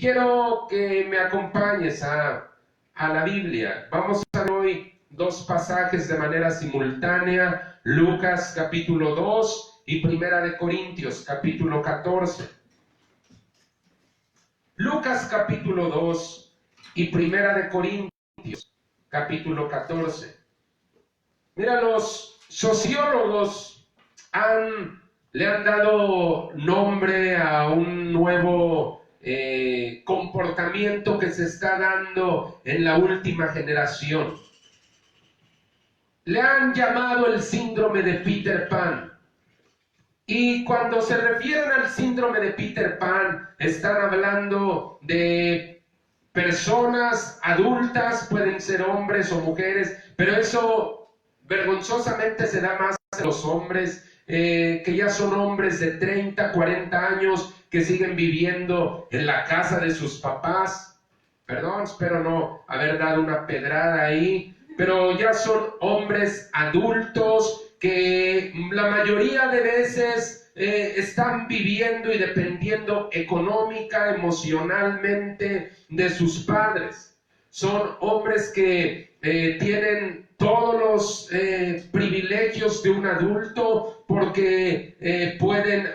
Quiero que me acompañes a la Biblia. Vamos a ver hoy dos pasajes de manera simultánea, Lucas capítulo 2 y Primera de Corintios capítulo 14. Lucas capítulo 2 y Primera de Corintios capítulo 14. Mira, los sociólogos le han dado nombre a un nuevo comportamiento que se está dando en la última generación. Le han llamado el síndrome de Peter Pan. Y cuando se refieren al síndrome de Peter Pan, están hablando de personas adultas, pueden ser hombres o mujeres, pero eso vergonzosamente se da más a los hombres, que ya son hombres de 30, 40 años, que siguen viviendo en la casa de sus papás. Perdón, espero no haber dado una pedrada ahí, pero ya son hombres adultos que la mayoría de veces están viviendo y dependiendo económica, emocionalmente de sus padres. Son hombres que tienen todos los privilegios de un adulto porque pueden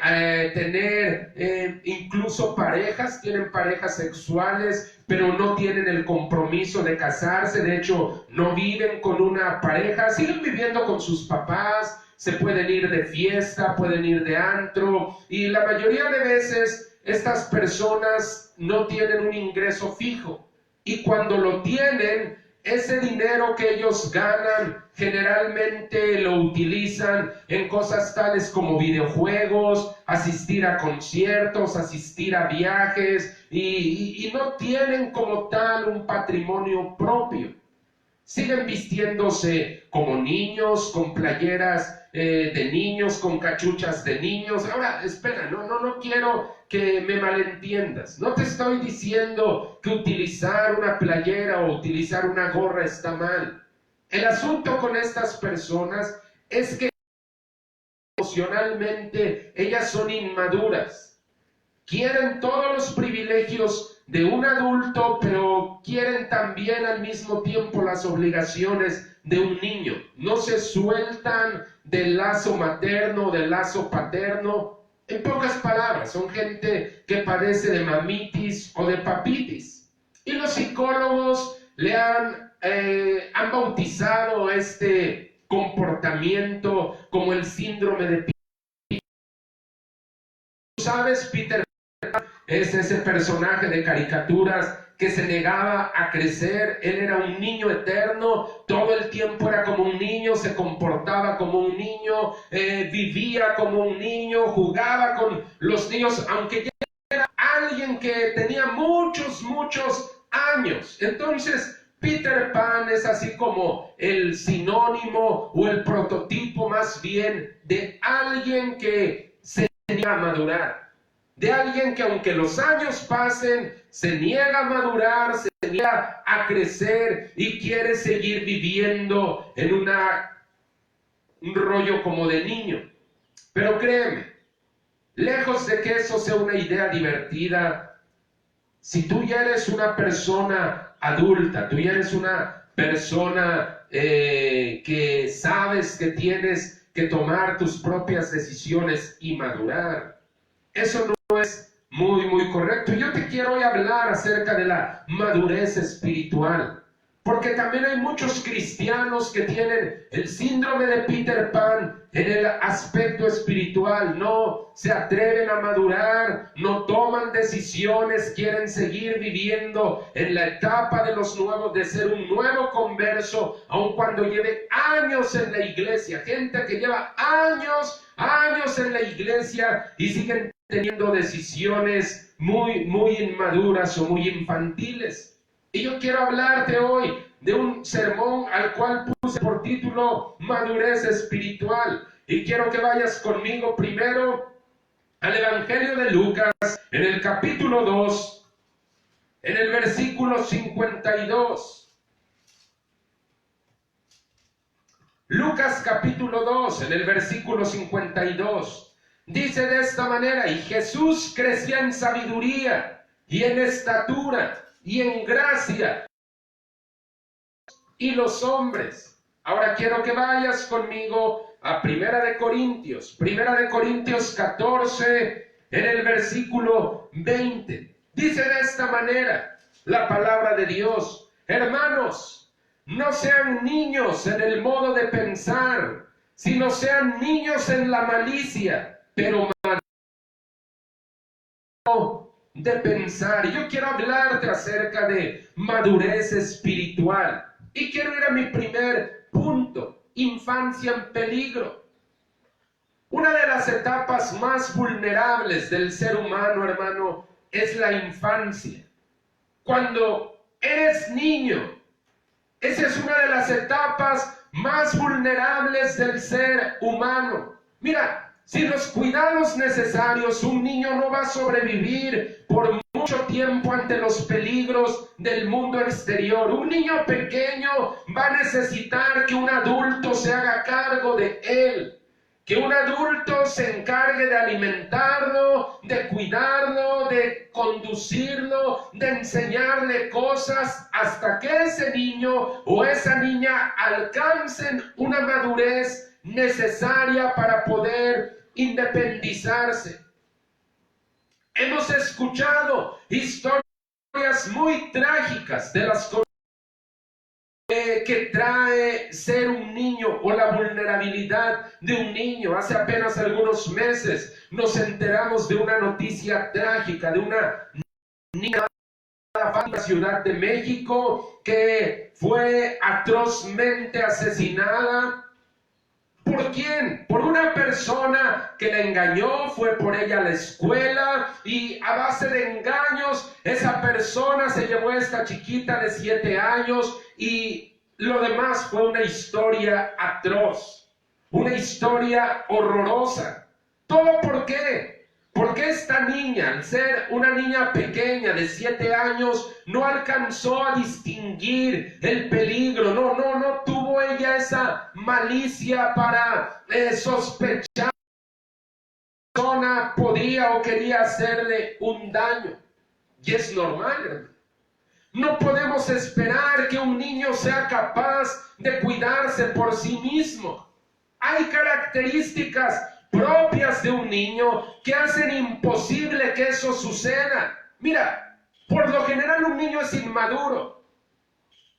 tener incluso parejas, tienen parejas sexuales, pero no tienen el compromiso de casarse. De hecho, no viven con una pareja, siguen viviendo con sus papás, se pueden ir de fiesta, pueden ir de antro, y la mayoría de veces estas personas no tienen un ingreso fijo, y cuando lo tienen, ese dinero que ellos ganan generalmente lo utilizan en cosas tales como videojuegos, asistir a conciertos, asistir a viajes, y no tienen como tal un patrimonio propio. Siguen vistiéndose como niños, con playeras de niños, con cachuchas de niños. Ahora, espera, no quiero que me malentiendas. No te estoy diciendo que utilizar una playera o utilizar una gorra está mal. El asunto con estas personas es que emocionalmente ellas son inmaduras. Quieren todos los privilegios de un adulto, pero quieren también al mismo tiempo las obligaciones de un niño. No se sueltan del lazo materno, del lazo paterno. En pocas palabras, son gente que padece de mamitis o de papitis. Y los psicólogos le han bautizado este comportamiento como el síndrome de Peter. ¿Tú sabes? Peter es ese personaje de caricaturas que se negaba a crecer. Él era un niño eterno, todo el tiempo era como un niño, se comportaba como un niño, vivía como un niño, jugaba con los niños, aunque ya era alguien que tenía muchos años. Entonces, Peter Pan es así como el sinónimo o el prototipo más bien de alguien que se niega a madurar. De alguien que aunque los años pasen, se niega a madurar, se niega a crecer y quiere seguir viviendo en un rollo como de niño. Pero créeme, lejos de que eso sea una idea divertida, si tú ya eres una persona adulta, tú ya eres una persona que sabes que tienes que tomar tus propias decisiones y madurar, eso no es muy correcto. Yo te quiero hoy hablar acerca de la madurez espiritual, porque también hay muchos cristianos que tienen el síndrome de Peter Pan en el aspecto espiritual. No se atreven a madurar, no toman decisiones, quieren seguir viviendo en la etapa de los nuevos, de ser un nuevo converso, aun cuando lleve años en la iglesia. Gente que lleva años en la iglesia y siguen teniendo decisiones muy inmaduras o muy infantiles. Y yo quiero hablarte hoy de un sermón al cual puse por título Madurez Espiritual. Y quiero que vayas conmigo primero al Evangelio de Lucas, en el capítulo 2, en el versículo 52. Lucas capítulo 2, en el versículo 52. Dice de esta manera: y Jesús crecía en sabiduría y en estatura y en gracia y los hombres. Ahora quiero que vayas conmigo a Primera de Corintios 14, en el versículo 20. Dice de esta manera la palabra de Dios: hermanos, no sean niños en el modo de pensar, sino sean niños en la malicia, pero de pensar. Y yo quiero hablarte acerca de madurez espiritual. Y quiero ir a mi primer punto: infancia en peligro. Una de las etapas más vulnerables del ser humano, hermano, es la infancia. Cuando eres niño, esa es una de las etapas más vulnerables del ser humano. Mira, sin los cuidados necesarios, un niño no va a sobrevivir por mucho tiempo ante los peligros del mundo exterior. Un niño pequeño va a necesitar que un adulto se haga cargo de él, que un adulto se encargue de alimentarlo, de cuidarlo, de conducirlo, de enseñarle cosas hasta que ese niño o esa niña alcancen una madurez necesaria para poder independizarse. Hemos escuchado historias muy trágicas de las cosas que trae ser un niño o la vulnerabilidad de un niño. Hace apenas algunos meses nos enteramos de una noticia trágica de una niña en la Ciudad de México que fue atrozmente asesinada. ¿Por quién? Por una persona que la engañó, fue por ella a la escuela y a base de engaños esa persona se llevó a esta chiquita de 7 años y lo demás fue una historia atroz, una historia horrorosa. ¿Todo por qué? Porque esta niña, al ser una niña pequeña de 7 años, no alcanzó a distinguir el peligro, no tuvo ella esa malicia para sospechar que la persona podía o quería hacerle un daño. Y es normal, hermano. No podemos esperar que un niño sea capaz de cuidarse por sí mismo. Hay características propias de un niño que hacen imposible que eso suceda. Mira, por lo general un niño es inmaduro,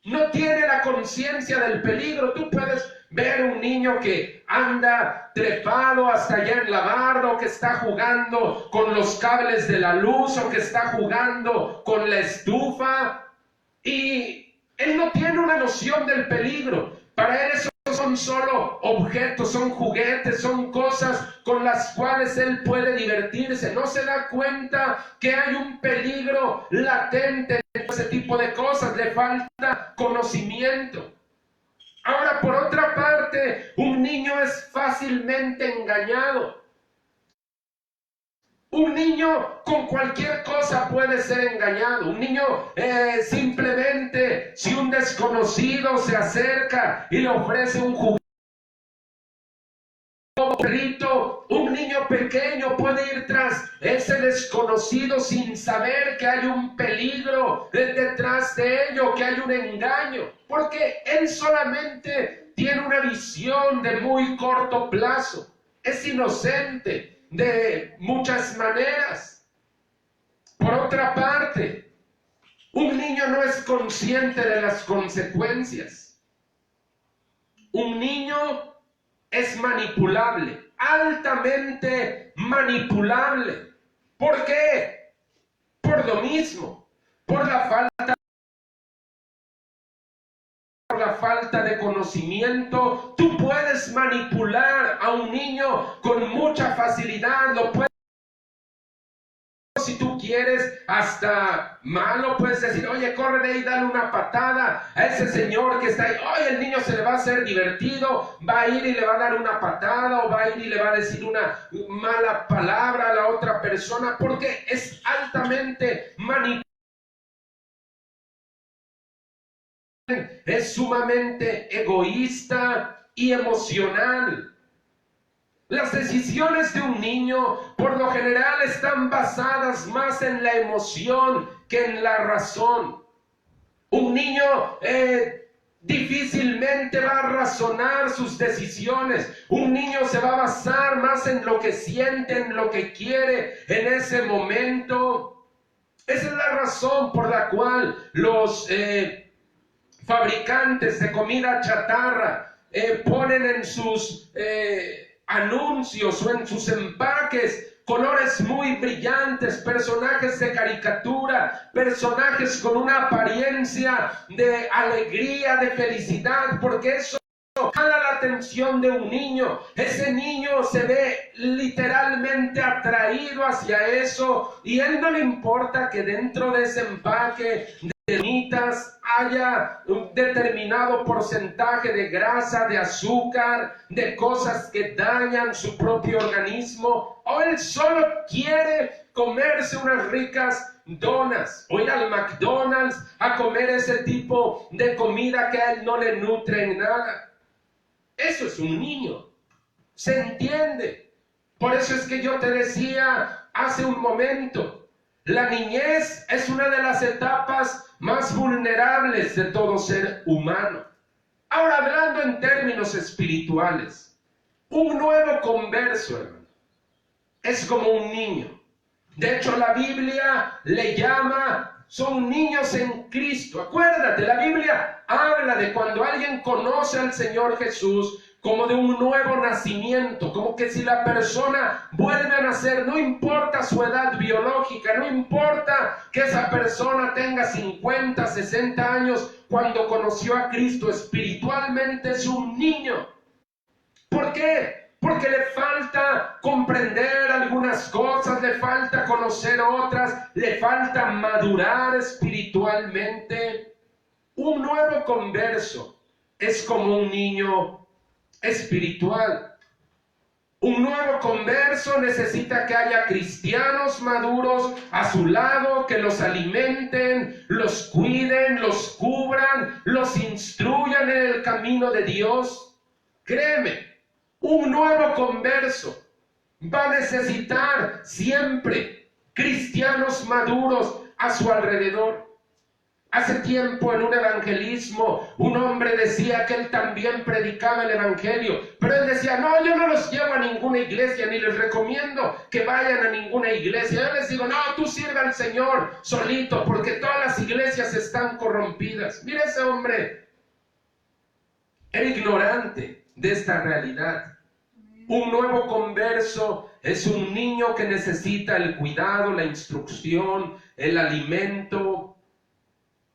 no tiene la conciencia del peligro. Tú puedes ver un niño que anda trepado hasta allá en la barda, o que está jugando con los cables de la luz, o que está jugando con la estufa, y él no tiene una noción del peligro. Para él eso son solo objetos, son juguetes, son cosas con las cuales él puede divertirse. No se da cuenta que hay un peligro latente en ese tipo de cosas. Le falta conocimiento. Ahora, por otra parte, un niño es fácilmente engañado. Un niño con cualquier cosa puede ser engañado. Un niño simplemente, si un desconocido se acerca y le ofrece un juguete, un niño pequeño puede ir tras ese desconocido sin saber que hay un peligro detrás de ello, que hay un engaño, porque él solamente tiene una visión de muy corto plazo. Es inocente de muchas maneras. Por otra parte, un niño no es consciente de las consecuencias. Un niño es manipulable, altamente manipulable. ¿Por qué? Por lo mismo, por la falta de conocimiento. Tú puedes manipular a un niño con mucha facilidad, lo puedes, si tú quieres, hasta malo, puedes decir: oye, corre de ahí, dale una patada a ese señor que está ahí. Oye, el niño se le va a hacer divertido, va a ir y le va a dar una patada, o va a ir y le va a decir una mala palabra a la otra persona, porque es altamente manipulable. Es sumamente egoísta y emocional. Las decisiones de un niño por lo general están basadas más en la emoción que en la razón. Un niño difícilmente va a razonar sus decisiones. Un niño se va a basar más en lo que siente, en lo que quiere en ese momento. Esa es la razón por la cual los fabricantes de comida chatarra ponen en sus anuncios o en sus empaques colores muy brillantes, personajes de caricatura, personajes con una apariencia de alegría, de felicidad, porque eso jala la atención de un niño. Ese niño se ve literalmente atraído hacia eso y a él no le importa que dentro de ese empaque de gomitas haya un determinado porcentaje de grasa, de azúcar, de cosas que dañan su propio organismo, o él solo quiere comerse unas ricas donas o ir al McDonald's a comer ese tipo de comida que a él no le nutre en nada. Eso es un niño, se entiende. Por eso es que yo te decía hace un momento, la niñez es una de las etapas más vulnerables de todo ser humano. Ahora, hablando en términos espirituales, un nuevo converso, hermano, es como un niño. De hecho, la Biblia le llama, son niños en Cristo. Acuérdate, la Biblia habla de cuando alguien conoce al Señor Jesús como de un nuevo nacimiento, como que si la persona vuelve a nacer, no importa su edad biológica, no importa que esa persona tenga 50, 60 años, cuando conoció a Cristo espiritualmente es un niño. ¿Por qué? Porque le falta comprender algunas cosas, le falta conocer otras, le falta madurar espiritualmente. Un nuevo converso es como un niño espiritual. Un nuevo converso necesita que haya cristianos maduros a su lado, que los alimenten, los cuiden, los cubran, los instruyan en el camino de Dios. Créeme, un nuevo converso va a necesitar siempre cristianos maduros a su alrededor. Hace tiempo en un evangelismo, un hombre decía que él también predicaba el evangelio, pero él decía, no, yo no los llevo a ninguna iglesia, ni les recomiendo que vayan a ninguna iglesia. Yo les digo, no, tú sirve al Señor solito, porque todas las iglesias están corrompidas. Mira, ese hombre era ignorante de esta realidad. Un nuevo converso es un niño que necesita el cuidado, la instrucción, el alimento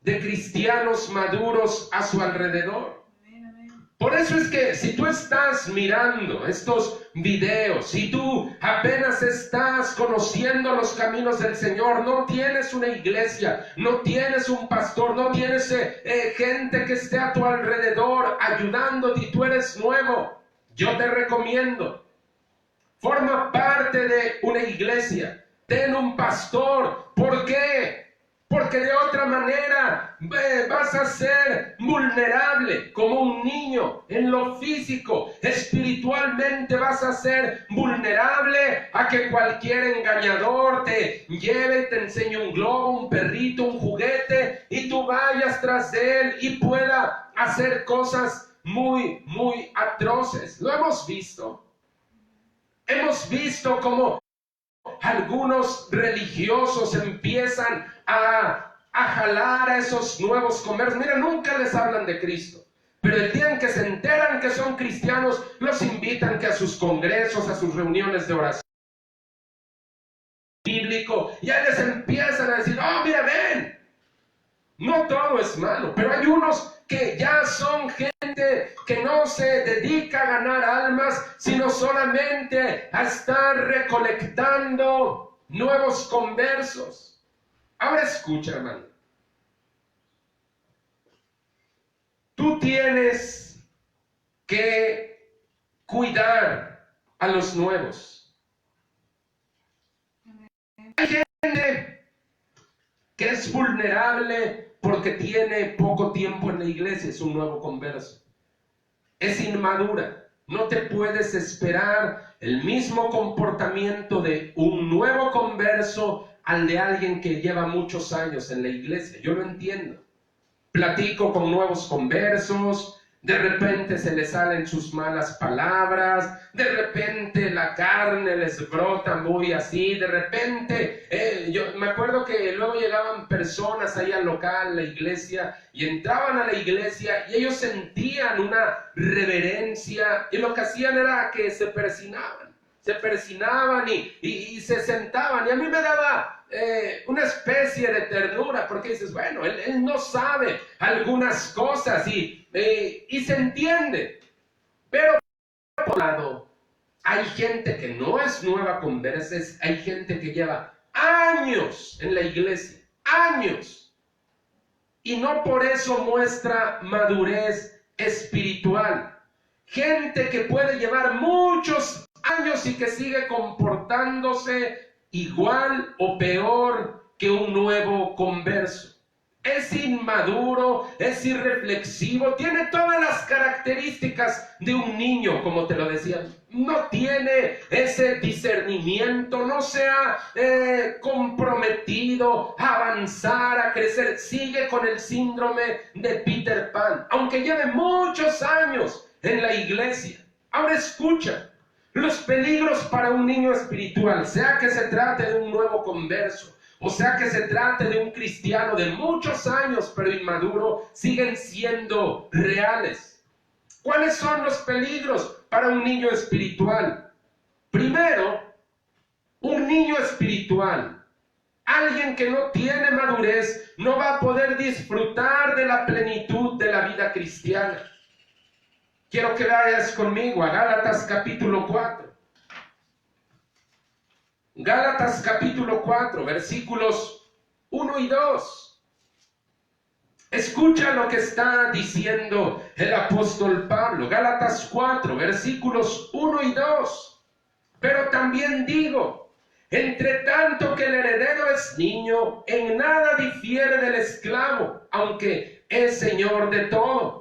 de cristianos maduros a su alrededor. Por eso es que si tú estás mirando estos videos, si tú apenas estás conociendo los caminos del Señor, no tienes una iglesia, no tienes un pastor, no tienes gente que esté a tu alrededor ayudándote y tú eres nuevo, yo te recomiendo, forma parte de una iglesia, ten un pastor. ¿Por qué? Porque de otra manera vas a ser vulnerable como un niño en lo físico. Espiritualmente vas a ser vulnerable a que cualquier engañador te lleve, te enseñe un globo, un perrito, un juguete y tú vayas tras de él y pueda hacer cosas muy, muy atroces. Lo hemos visto. Hemos visto cómo algunos religiosos empiezan a jalar a esos nuevos conversos. Mira, nunca les hablan de Cristo, pero el día en que se enteran que son cristianos, los invitan que a sus congresos, a sus reuniones de oración bíblico, y ahí les empiezan a decir, oh, mira, ven, no todo es malo, pero hay unos que ya son gente que no se dedica a ganar almas, sino solamente a estar recolectando nuevos conversos. Ahora escucha, hermano. Tú tienes que cuidar a los nuevos. Hay gente que es vulnerable porque tiene poco tiempo en la iglesia, es un nuevo converso. Es inmadura. No te puedes esperar el mismo comportamiento de un nuevo converso al de alguien que lleva muchos años en la iglesia. Yo lo entiendo. Platico con nuevos conversos, de repente se les salen sus malas palabras, de repente la carne les brota muy así, de repente, yo me acuerdo que luego llegaban personas ahí al local, la iglesia, y entraban a la iglesia y ellos sentían una reverencia, y lo que hacían era que se persinaban y se sentaban, y a mí me daba una especie de ternura, porque dices, bueno, él no sabe algunas cosas y se entiende, pero por un lado hay gente que no es nueva conversa, hay gente que lleva años en la iglesia, años, y no por eso muestra madurez espiritual. Gente que puede llevar muchos años y que sigue comportándose igual o peor que un nuevo converso. Es inmaduro, es irreflexivo, tiene todas las características de un niño, como te lo decía. No tiene ese discernimiento, no se ha comprometido a avanzar, a crecer. Sigue con el síndrome de Peter Pan, aunque lleve muchos años en la iglesia. Ahora escucha, los peligros para un niño espiritual, sea que se trate de un nuevo converso, o sea que se trate de un cristiano de muchos años pero inmaduro, siguen siendo reales. ¿Cuáles son los peligros para un niño espiritual? Primero, un niño espiritual, alguien que no tiene madurez, no va a poder disfrutar de la plenitud de la vida cristiana. Quiero que vayas conmigo a Gálatas capítulo 4. Gálatas capítulo 4, versículos 1 y 2. Escucha lo que está diciendo el apóstol Pablo. Gálatas 4, versículos 1 y 2. Pero también digo, entre tanto que el heredero es niño, en nada difiere del esclavo, aunque es señor de todo,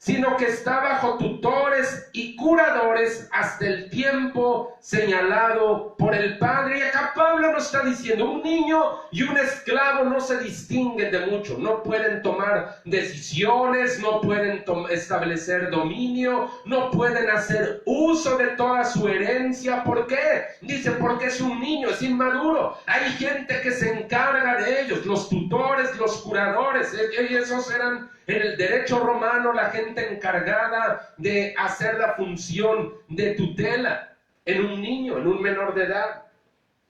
sino que está bajo tutores y curadores hasta el tiempo señalado por el Padre. Y acá Pablo nos está diciendo, un niño y un esclavo no se distinguen de mucho, no pueden tomar decisiones, no pueden establecer dominio, no pueden hacer uso de toda su herencia. ¿Por qué? Dice, porque es un niño, es inmaduro. Hay gente que se encarga de ellos, los tutores, los curadores, y esos eran en el derecho romano la gente encargada de hacer la función de tutela en un niño, en un menor de edad.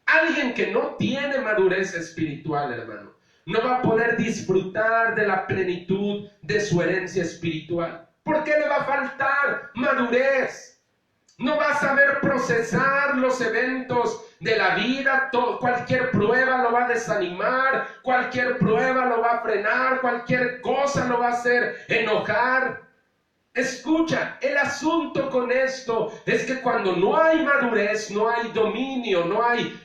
Alguien que no tiene madurez espiritual, hermano, no va a poder disfrutar de la plenitud de su herencia espiritual. ¿Por qué le va a faltar madurez? No va a saber procesar los eventos de la vida. Cualquier prueba lo va a desanimar, cualquier prueba lo va a frenar, cualquier cosa lo va a hacer enojar. Escucha, el asunto con esto es que cuando no hay madurez, no hay dominio, no hay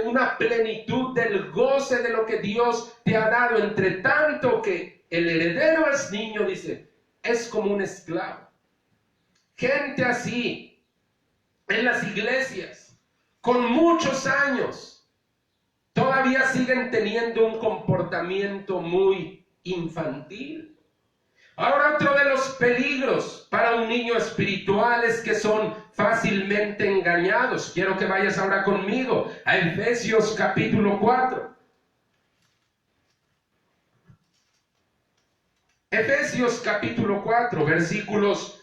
una plenitud del goce de lo que Dios te ha dado, entre tanto que el heredero es niño, dice, es como un esclavo. Gente así en las iglesias, con muchos años, todavía siguen teniendo un comportamiento muy infantil. Ahora, otro de los peligros para un niño espiritual es que son fácilmente engañados. Quiero que vayas ahora conmigo a Efesios capítulo 4. Efesios capítulo 4, versículos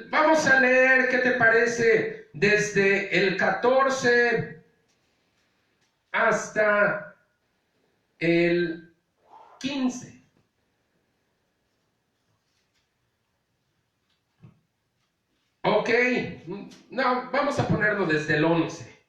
vamos a leer, ¿qué te parece? Desde el 14 hasta el 15. Ok, no, vamos a ponerlo desde el 11.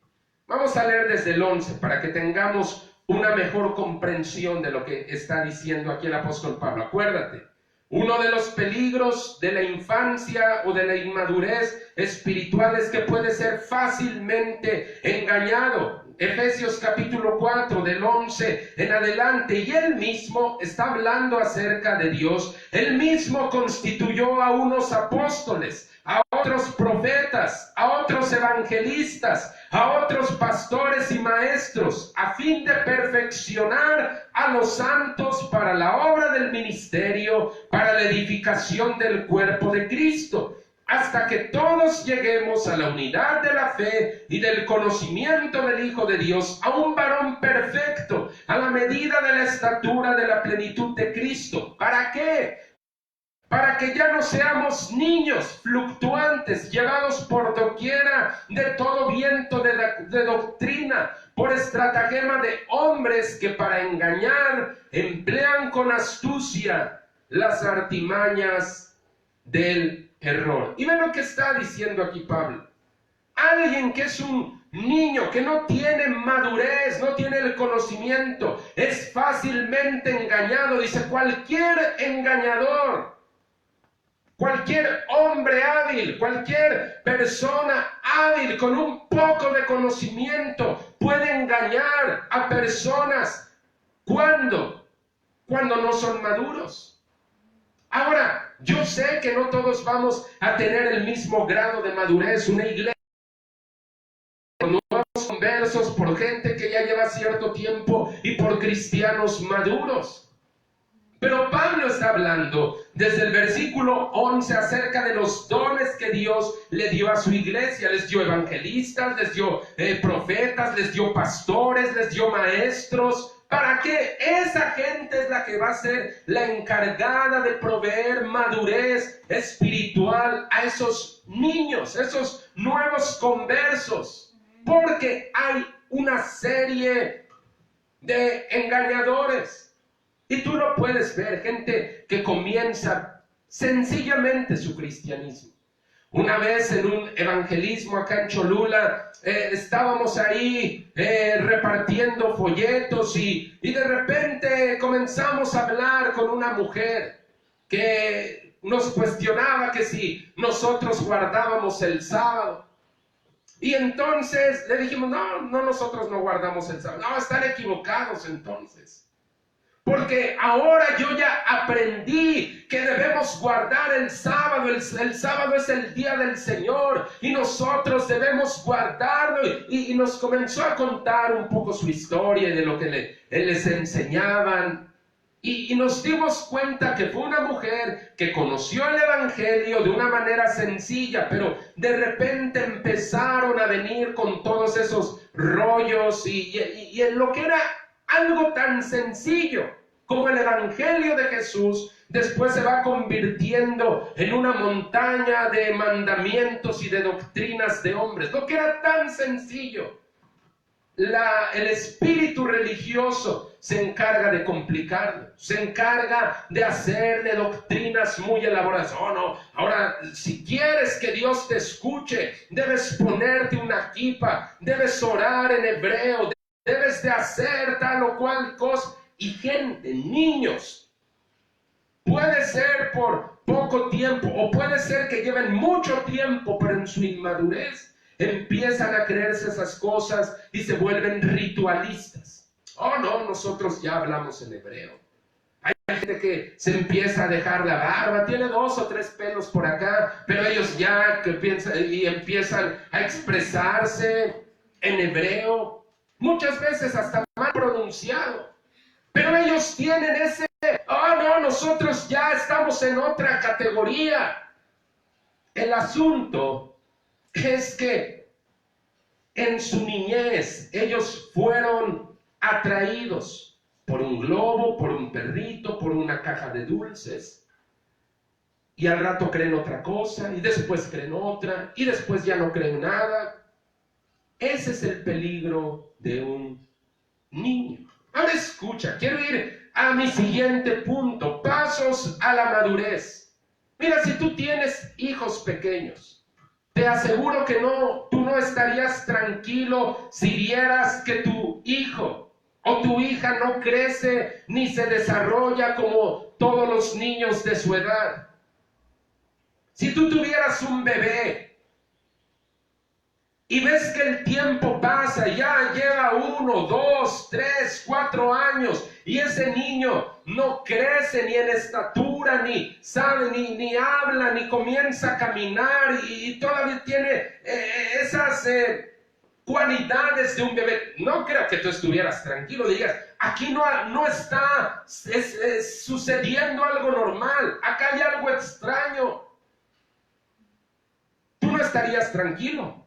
Vamos a leer desde el 11 para que tengamos una mejor comprensión de lo que está diciendo aquí el apóstol Pablo. Acuérdate, uno de los peligros de la infancia o de la inmadurez espiritual es que puede ser fácilmente engañado. Efesios capítulo 4 del 11 en adelante, y él mismo está hablando acerca de Dios. Él mismo constituyó a unos apóstoles, a otros profetas, a otros evangelistas, a otros pastores y maestros, a fin de perfeccionar a los santos para la obra del ministerio, para la edificación del cuerpo de Cristo, hasta que todos lleguemos a la unidad de la fe y del conocimiento del Hijo de Dios, a un varón perfecto, a la medida de la estatura de la plenitud de Cristo. ¿Para qué? Para que ya no seamos niños fluctuantes, llevados por doquiera de todo viento de doctrina, por estratagema de hombres que para engañar emplean con astucia las artimañas del error. Y ven lo que está diciendo aquí Pablo. Alguien que es un niño, que no tiene madurez, no tiene el conocimiento, es fácilmente engañado. Dice, cualquier engañador, cualquier hombre hábil, cualquier persona hábil con un poco de conocimiento puede engañar a personas. ¿Cuándo? Cuando no son maduros. Ahora, yo sé que no todos vamos a tener el mismo grado de madurez. Una iglesia con nuevos conversos, por gente que ya lleva cierto tiempo y por cristianos maduros. Pero Pablo está hablando desde el versículo 11 acerca de los dones que Dios le dio a su iglesia. Les dio evangelistas, les dio profetas, les dio pastores, les dio maestros. ¿Para qué? Esa gente es la que va a ser la encargada de proveer madurez espiritual a esos niños, esos nuevos conversos. Porque hay una serie de engañadores. Y tú no puedes ver gente que comienza sencillamente su cristianismo. Una vez en un evangelismo acá en Cholula, estábamos ahí repartiendo folletos y de repente comenzamos a hablar con una mujer que nos cuestionaba que si nosotros guardábamos el sábado. Y entonces le dijimos, no, nosotros no guardamos el sábado. No, están equivocados entonces. Porque ahora yo ya aprendí que debemos guardar el sábado. El sábado es el día del Señor y nosotros debemos guardarlo. Y nos comenzó a contar un poco su historia y de lo que les enseñaban. Y nos dimos cuenta que fue una mujer que conoció el Evangelio de una manera sencilla, pero de repente empezaron a venir con todos esos rollos y en lo que era algo tan sencillo como el Evangelio de Jesús, después se va convirtiendo en una montaña de mandamientos y de doctrinas de hombres. Lo que era tan sencillo, el espíritu religioso se encarga de complicarlo, se encarga de hacerle doctrinas muy elaboradas. Oh no, ahora si quieres que Dios te escuche, debes ponerte una kipa, debes orar en hebreo, debes de hacer tal o cual cosa. Y gente, niños, puede ser por poco tiempo o puede ser que lleven mucho tiempo, pero en su inmadurez empiezan a creerse esas cosas y se vuelven ritualistas. Oh no, nosotros ya hablamos en hebreo. Hay gente que se empieza a dejar la barba, tiene 2 o 3 pelos por acá, pero ellos ya que piensan y empiezan a expresarse en hebreo, muchas veces hasta mal pronunciado. Pero ellos tienen ese, no, nosotros ya estamos en otra categoría. El asunto es que en su niñez ellos fueron atraídos por un globo, por un perrito, por una caja de dulces. Y al rato creen otra cosa, y después creen otra, y después ya no creen nada. Ese es el peligro de un niño. Ahora escucha, quiero ir a mi siguiente punto, pasos a la madurez. Mira, si tú tienes hijos pequeños, te aseguro que tú no estarías tranquilo si vieras que tu hijo o tu hija no crece ni se desarrolla como todos los niños de su edad. Si tú tuvieras un bebé y ves que el tiempo pasa, ya lleva 1, 2, 3, 4 años, y ese niño no crece ni en estatura, ni sabe, ni habla, ni comienza a caminar, y todavía tiene esas cualidades de un bebé. No creo que tú estuvieras tranquilo, digas, aquí no está sucediendo algo normal, acá hay algo extraño. Tú no estarías tranquilo.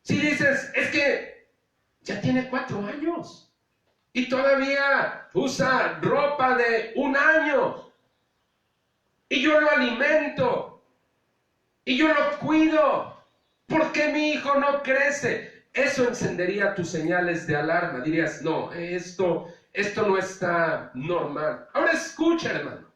Si dices, es que ya tiene 4 años y todavía usa ropa de 1 año y yo lo alimento y yo lo cuido, ¿por qué mi hijo no crece? Eso encendería tus señales de alarma. Dirías, no, esto no está normal. Ahora escucha, hermano.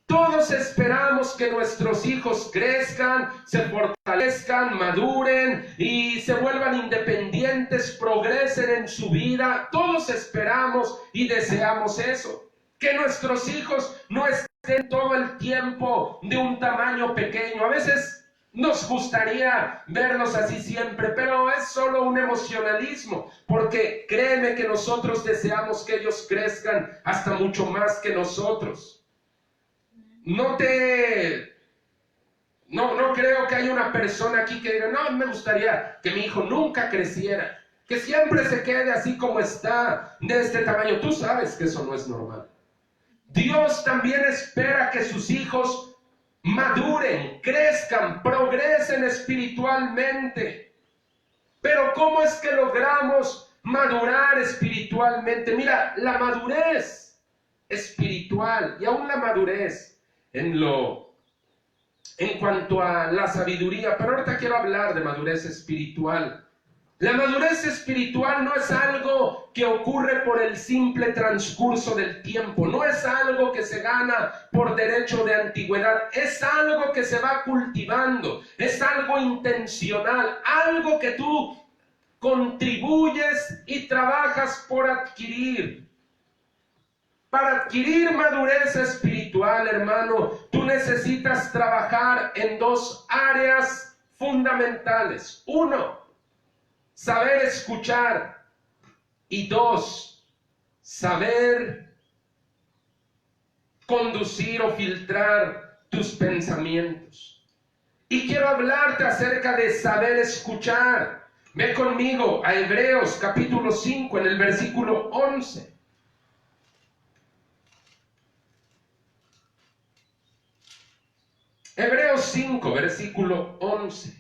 Todos esperamos que nuestros hijos crezcan, se fortalezcan, maduren y se vuelvan independientes, progresen en su vida. Todos esperamos y deseamos eso. Que nuestros hijos no estén todo el tiempo de un tamaño pequeño. A veces nos gustaría verlos así siempre, pero es solo un emocionalismo, porque créeme que nosotros deseamos que ellos crezcan hasta mucho más que nosotros. No creo que haya una persona aquí que diga, no, me gustaría que mi hijo nunca creciera, que siempre se quede así como está, de este tamaño. Tú sabes que eso no es normal. Dios también espera que sus hijos maduren, crezcan, progresen espiritualmente. Pero ¿cómo es que logramos madurar espiritualmente? Mira, la madurez espiritual y aún la madurez en cuanto a la sabiduría, pero ahorita quiero hablar de madurez espiritual. La madurez espiritual no es algo que ocurre por el simple transcurso del tiempo, no es algo que se gana por derecho de antigüedad, es algo que se va cultivando, es algo intencional, algo que tú contribuyes y trabajas por adquirir. Para adquirir madurez espiritual, hermano, tú necesitas trabajar en 2 áreas fundamentales. 1, saber escuchar. Y 2, saber conducir o filtrar tus pensamientos. Y quiero hablarte acerca de saber escuchar. Ve conmigo a Hebreos capítulo 5 en el versículo 11. Hebreos 5, versículo 11.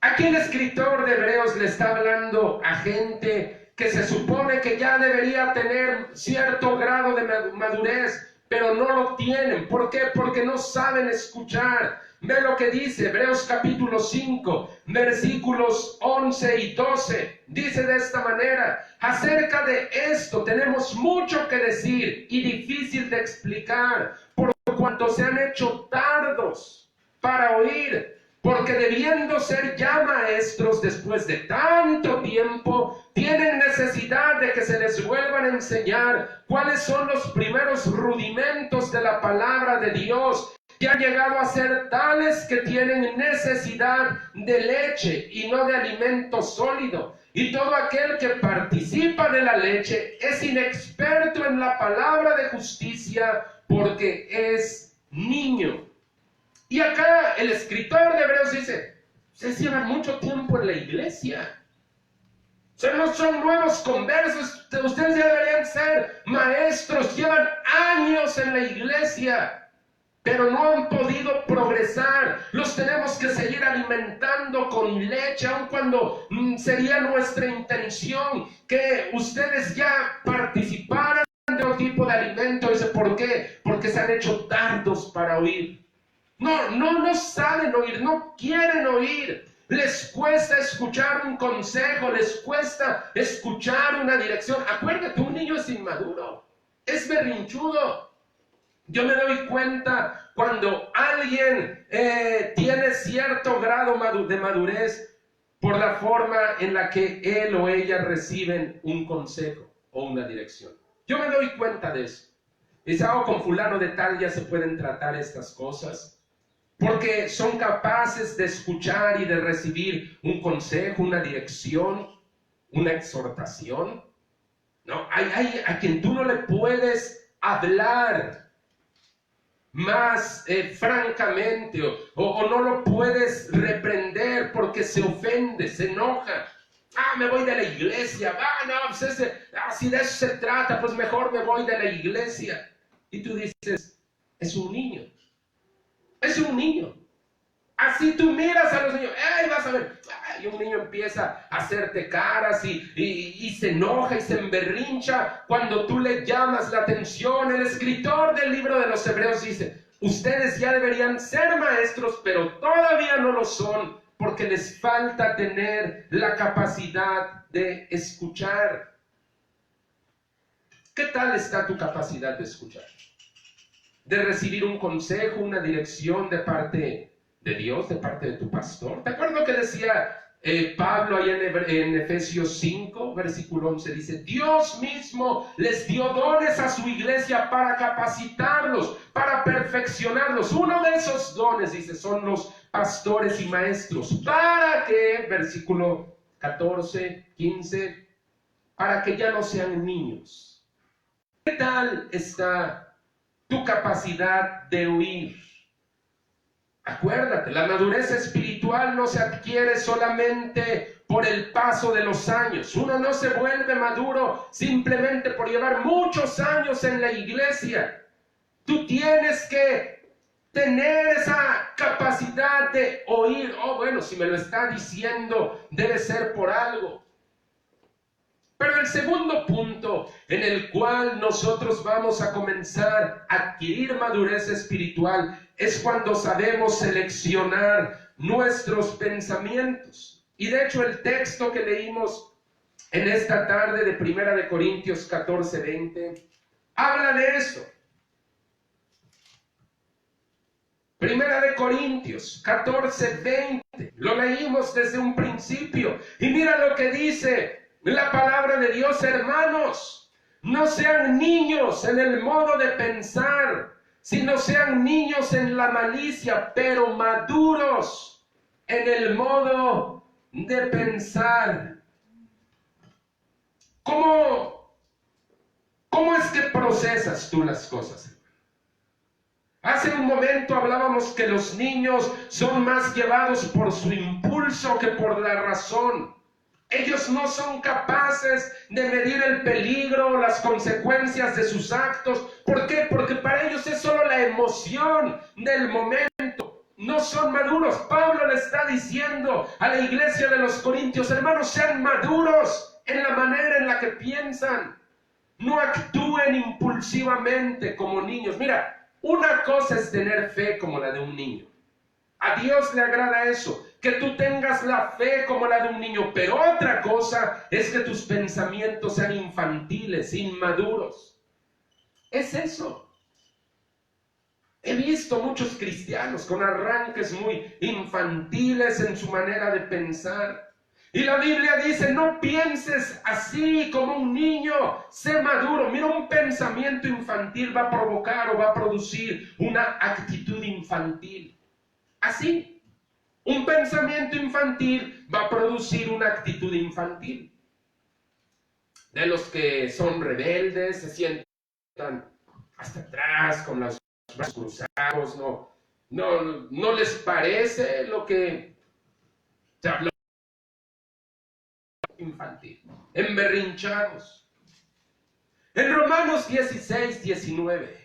Aquí el escritor de Hebreos le está hablando a gente que se supone que ya debería tener cierto grado de madurez, pero no lo tienen. ¿Por qué? Porque no saben escuchar. Ve lo que dice Hebreos capítulo 5, versículos 11 y 12. Dice de esta manera: acerca de esto tenemos mucho que decir y difícil de explicar, por cuanto se han hecho tardos para oír, porque debiendo ser ya maestros después de tanto tiempo, tienen necesidad de que se les vuelvan a enseñar cuáles son los primeros rudimentos de la palabra de Dios, que han llegado a ser tales que tienen necesidad de leche y no de alimento sólido. Y todo aquel que participa de la leche es inexperto en la palabra de justicia, porque es niño. Y acá el escritor de Hebreos dice, ustedes llevan mucho tiempo en la iglesia. Ustedes no son nuevos conversos, ustedes ya deberían ser maestros, llevan años en la iglesia, pero no han podido progresar. Los tenemos que seguir alimentando con leche, aun cuando sería nuestra intención que ustedes ya participaran de otro tipo de alimento. Dice, ¿por qué? Porque se han hecho tardos para oír. No saben oír, no quieren oír. Les cuesta escuchar un consejo, les cuesta escuchar una dirección. Acuérdate, un niño es inmaduro, es berrinchudo. Yo me doy cuenta cuando alguien tiene cierto grado de madurez por la forma en la que él o ella reciben un consejo o una dirección. Yo me doy cuenta de eso. Dice, con fulano de tal ya se pueden tratar estas cosas. porque son capaces de escuchar y de recibir un consejo, una dirección, una exhortación. No, hay a quien tú no le puedes hablar más francamente o no lo puedes reprender porque se ofende, se enoja. Me voy de la iglesia. No, pues si de eso se trata, pues mejor me voy de la iglesia. Y tú dices, es un niño. Es un niño. Así tú miras a los niños, vas a ver, y un niño empieza a hacerte caras y se enoja y se emberrincha cuando tú le llamas la atención. El escritor del libro de los Hebreos dice, ustedes ya deberían ser maestros, pero todavía no lo son, porque les falta tener la capacidad de escuchar. ¿Qué tal está tu capacidad de escuchar? De recibir un consejo, una dirección de parte de Dios, de parte de tu pastor. ¿Te acuerdas lo que decía Pablo ahí en Efesios 5, versículo 11? Dice, Dios mismo les dio dones a su iglesia para capacitarlos, para perfeccionarlos. Uno de esos dones, dice, son los pastores y maestros. ¿Para qué? Versículo 14, 15, para que ya no sean niños. ¿Qué tal está tu capacidad de oír? Acuérdate, la madurez espiritual no se adquiere solamente por el paso de los años. Uno no se vuelve maduro simplemente por llevar muchos años en la iglesia. Tú tienes que tener esa capacidad de oír. Bueno, si me lo está diciendo, debe ser por algo. Pero el segundo punto en el cual nosotros vamos a comenzar a adquirir madurez espiritual es cuando sabemos seleccionar nuestros pensamientos. Y de hecho el texto que leímos en esta tarde de 1 Corintios 14, 20 habla de eso. 1 Corintios 14, 20. Lo leímos desde un principio. Y mira lo que dice la palabra de Dios, hermanos. No sean niños en el modo de pensar, sino sean niños en la malicia, pero maduros en el modo de pensar. ¿Cómo es que procesas tú las cosas? Hace un momento hablábamos que los niños son más llevados por su impulso que por la razón. Ellos no son capaces de medir el peligro o las consecuencias de sus actos. ¿Por qué? Porque para ellos es solo la emoción del momento. No son maduros. Pablo le está diciendo a la iglesia de los Corintios, hermanos, sean maduros en la manera en la que piensan. No actúen impulsivamente como niños. Mira, una cosa es tener fe como la de un niño. A Dios le agrada eso, que tú tengas la fe como la de un niño, pero otra cosa es que tus pensamientos sean infantiles, inmaduros. Es eso. He visto muchos cristianos con arranques muy infantiles en su manera de pensar. Y la Biblia dice, no pienses así como un niño, sé maduro. Mira, un pensamiento infantil va a provocar o va a producir una actitud infantil. Así, un pensamiento infantil va a producir una actitud infantil. De los que son rebeldes, se sientan hasta atrás con los brazos cruzados, no les parece lo que se habló infantil, emberrinchados. En Romanos 16, 19,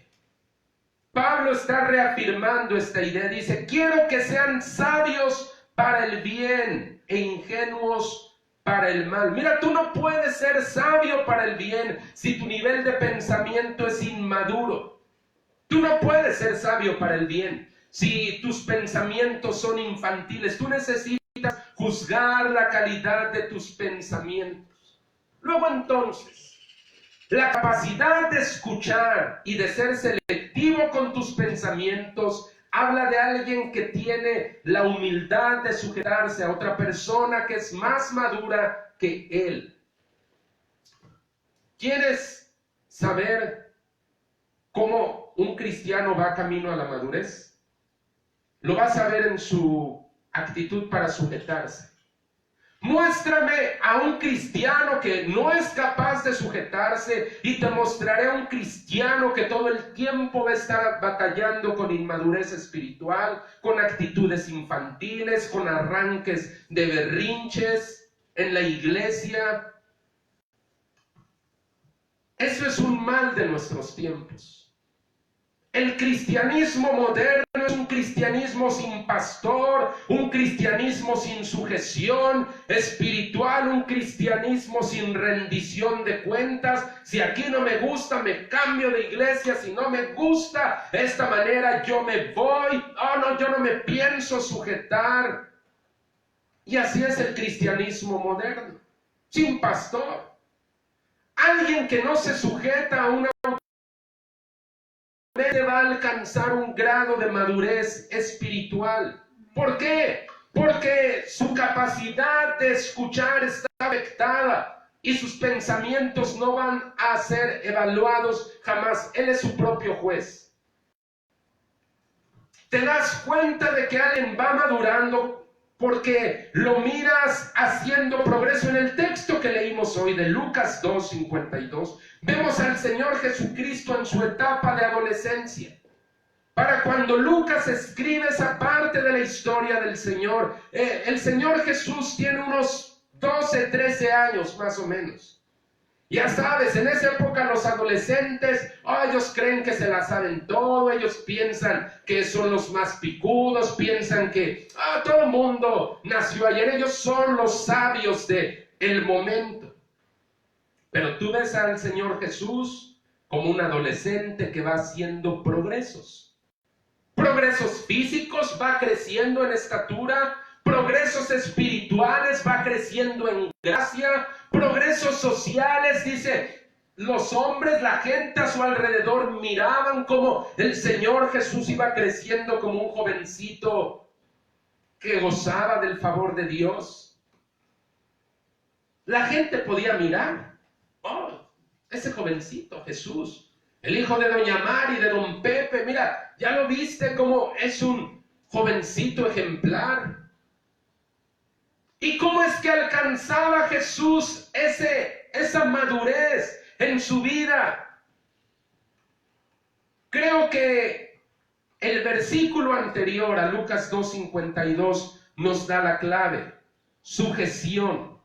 Pablo está reafirmando esta idea. Dice, quiero que sean sabios para el bien e ingenuos para el mal. Mira, tú no puedes ser sabio para el bien si tu nivel de pensamiento es inmaduro. Tú no puedes ser sabio para el bien si tus pensamientos son infantiles. Tú necesitas juzgar la calidad de tus pensamientos. Luego entonces, la capacidad de escuchar y de ser selectivo con tus pensamientos habla de alguien que tiene la humildad de sujetarse a otra persona que es más madura que él. ¿Quieres saber cómo un cristiano va camino a la madurez? lo vas a ver en su actitud para sujetarse. Muéstrame a un cristiano que no es capaz de sujetarse y te mostraré a un cristiano que todo el tiempo va a estar batallando con inmadurez espiritual, con actitudes infantiles, con arranques de berrinches en la iglesia. Eso es un mal de nuestros tiempos. El cristianismo moderno es un cristianismo sin pastor, un cristianismo sin sujeción espiritual, un cristianismo sin rendición de cuentas. Si aquí no me gusta, me cambio de iglesia. Si no me gusta esta manera, yo me voy. Oh, no, yo no me pienso sujetar. Y así es el cristianismo moderno, sin pastor. Alguien que no se sujeta a una va a alcanzar un grado de madurez espiritual. ¿Por qué? Porque su capacidad de escuchar está afectada y sus pensamientos no van a ser evaluados jamás. Él es su propio juez. Te das cuenta de que alguien va madurando porque lo miras haciendo progreso. En el texto que leímos hoy de Lucas 2:52, vemos al Señor Jesucristo en su etapa de adolescencia. Para cuando Lucas escribe esa parte de la historia del Señor, el Señor Jesús tiene unos 12, 13 años más o menos. Ya sabes, en esa época los adolescentes, ellos creen que se la saben todo, ellos piensan que son los más picudos, piensan que todo el mundo nació ayer, ellos son los sabios del momento. Pero tú ves al Señor Jesús como un adolescente que va haciendo progresos. Progresos físicos, va creciendo en estatura. Progresos espirituales, va creciendo en gracia. Progresos sociales, dice, los hombres, la gente a su alrededor miraban como el Señor Jesús iba creciendo como un jovencito que gozaba del favor de Dios. La gente podía mirar, ese jovencito Jesús, el hijo de doña Mari, de don Pepe, mira, ya lo viste como es un jovencito ejemplar. ¿Y cómo es que alcanzaba Jesús esa madurez en su vida? Creo que el versículo anterior a Lucas 2:52 nos da la clave: sujeción.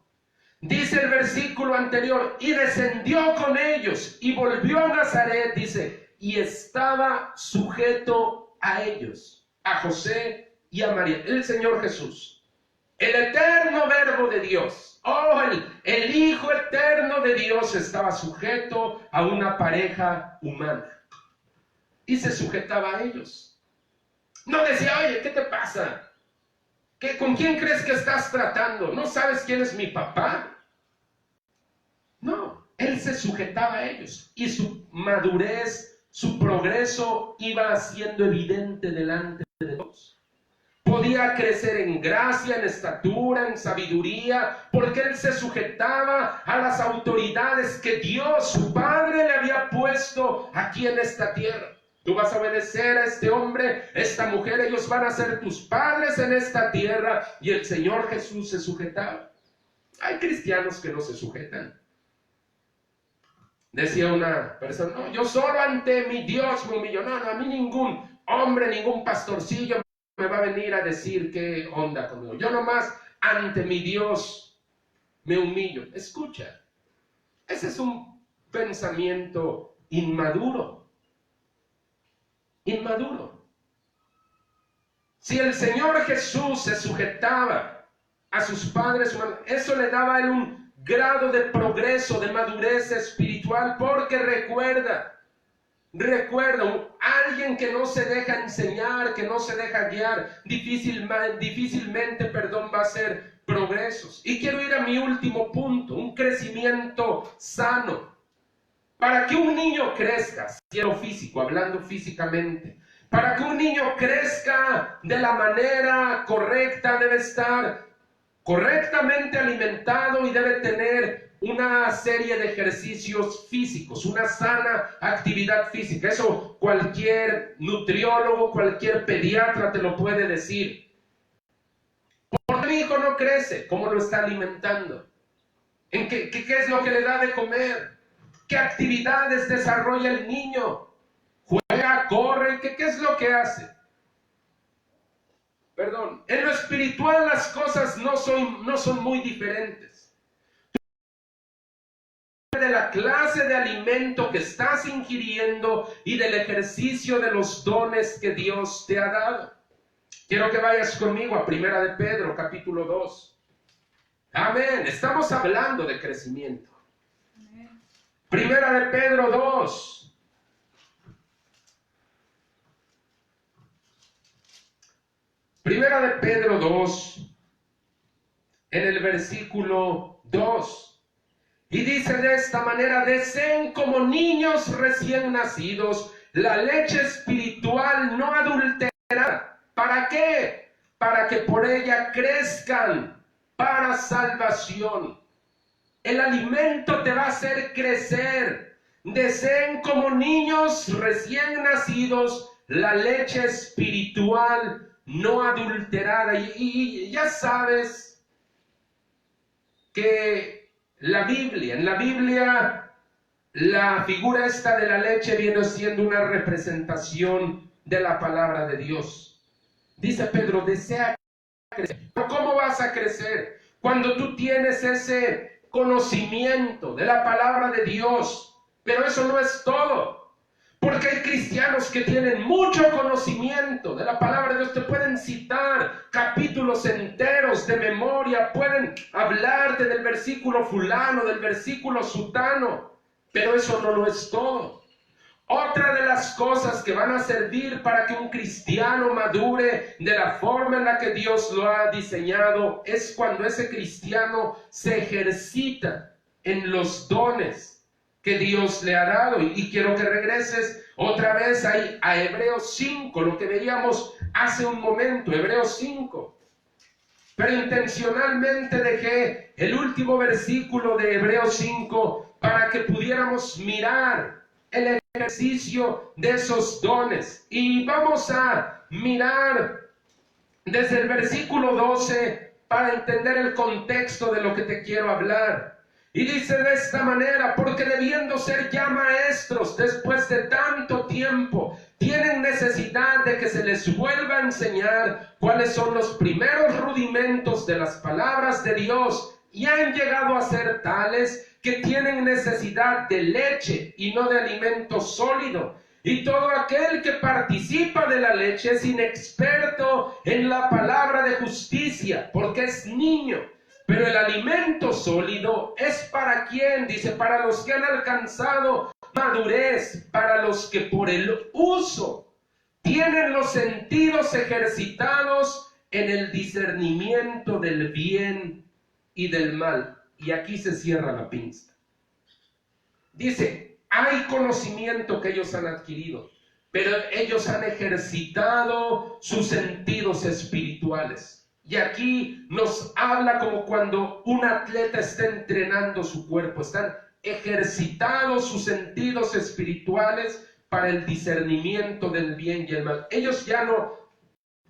Dice el versículo anterior, y descendió con ellos y volvió a Nazaret, dice, y estaba sujeto a ellos, a José y a María, el Señor Jesús. El eterno verbo de Dios, el Hijo eterno de Dios estaba sujeto a una pareja humana y se sujetaba a ellos. No decía, oye, ¿qué te pasa? ¿Con quién crees que estás tratando? ¿No sabes quién es mi papá? No, él se sujetaba a ellos y su madurez, su progreso iba siendo evidente delante de todos. Podía crecer en gracia, en estatura, en sabiduría, porque él se sujetaba a las autoridades que Dios, su Padre, le había puesto aquí en esta tierra. Tú vas a obedecer a este hombre, esta mujer, ellos van a ser tus padres en esta tierra. Y el Señor Jesús se sujetaba. Hay cristianos que no se sujetan. Decía una persona, no, yo solo ante mi Dios me humillo. No, a mí ningún hombre, ningún pastorcillo me va a venir a decir qué onda conmigo. Yo nomás ante mi Dios me humillo. Escucha, ese es un pensamiento inmaduro. Inmaduro. Si el Señor Jesús se sujetaba a sus padres humanos, eso le daba a él un grado de progreso, de madurez espiritual, porque recuerda, alguien que no se deja enseñar, que no se deja guiar, difícilmente, va a hacer progresos. Y quiero ir a mi último punto, un crecimiento sano. Para que un niño crezca, cielo físico, hablando físicamente, para que un niño crezca de la manera correcta, debe estar correctamente alimentado y debe tener una serie de ejercicios físicos, una sana actividad física. Eso cualquier nutriólogo, cualquier pediatra te lo puede decir. ¿Por qué mi hijo no crece? ¿Cómo lo está alimentando? ¿En qué es lo que le da de comer? ¿Qué actividades desarrolla el niño? ¿Juega, corre? ¿Qué es lo que hace? Perdón, en lo espiritual las cosas no son muy diferentes. De la clase de alimento que estás ingiriendo y del ejercicio de los dones que Dios te ha dado. Quiero que vayas conmigo a Primera de Pedro, capítulo 2. Amén. Estamos hablando de crecimiento. Primera de Pedro 2. Primera de Pedro 2, en el versículo 2. Y dice de esta manera: deseen como niños recién nacidos la leche espiritual no adulterada. ¿Para qué? Para que por ella crezcan para salvación. El alimento te va a hacer crecer. Deseen como niños recién nacidos la leche espiritual no adulterada. Y ya sabes que en la Biblia, la figura esta de la leche viene siendo una representación de la palabra de Dios. Dice Pedro, desea crecer. ¿Cómo vas a crecer? Cuando tú tienes ese conocimiento de la palabra de Dios. Pero eso no es todo. Porque hay cristianos que tienen mucho conocimiento de la palabra de Dios, te pueden citar capítulos enteros de memoria, pueden hablarte del versículo fulano, del versículo sutano, pero eso no lo es todo. Otra de las cosas que van a servir para que un cristiano madure de la forma en la que Dios lo ha diseñado es cuando ese cristiano se ejercita en los dones que Dios le ha dado. Y quiero que regreses otra vez ahí a Hebreos 5, lo que veíamos hace un momento, Hebreos 5. Pero intencionalmente dejé el último versículo de Hebreos 5 para que pudiéramos mirar el ejercicio de esos dones. Y vamos a mirar desde el versículo 12 para entender el contexto de lo que te quiero hablar. Y dice de esta manera: porque debiendo ser ya maestros después de tanto tiempo, tienen necesidad de que se les vuelva a enseñar cuáles son los primeros rudimentos de las palabras de Dios, y han llegado a ser tales que tienen necesidad de leche y no de alimento sólido. Y todo aquel que participa de la leche es inexperto en la palabra de justicia, porque es niño. Pero el alimento sólido es para quién, dice, para los que han alcanzado madurez, para los que por el uso tienen los sentidos ejercitados en el discernimiento del bien y del mal. Y aquí se cierra la pinza. Dice, hay conocimiento que ellos han adquirido, pero ellos han ejercitado sus sentidos espirituales. Y aquí nos habla como cuando un atleta está entrenando su cuerpo, están ejercitados sus sentidos espirituales para el discernimiento del bien y el mal. Ellos ya no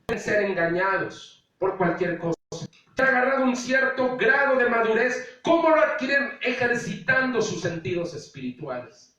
pueden ser engañados por cualquier cosa. Han agarrado un cierto grado de madurez. ¿Cómo lo adquieren? Ejercitando sus sentidos espirituales.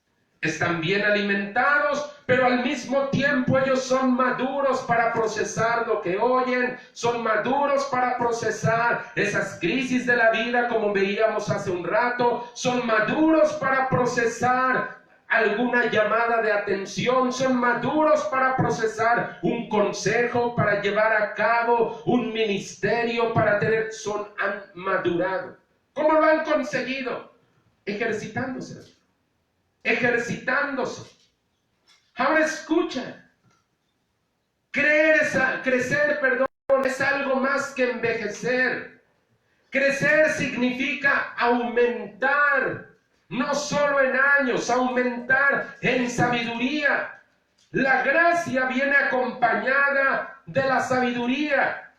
Están bien alimentados, pero al mismo tiempo ellos son maduros para procesar lo que oyen, son maduros para procesar esas crisis de la vida como veíamos hace un rato, son maduros para procesar alguna llamada de atención, son maduros para procesar un consejo, para llevar a cabo un ministerio, han madurado. ¿Cómo lo han conseguido? Ejercitándose. Ahora escucha, crecer es algo más que envejecer. Crecer significa aumentar, no solo en años, aumentar en sabiduría. La gracia viene acompañada de la sabiduría.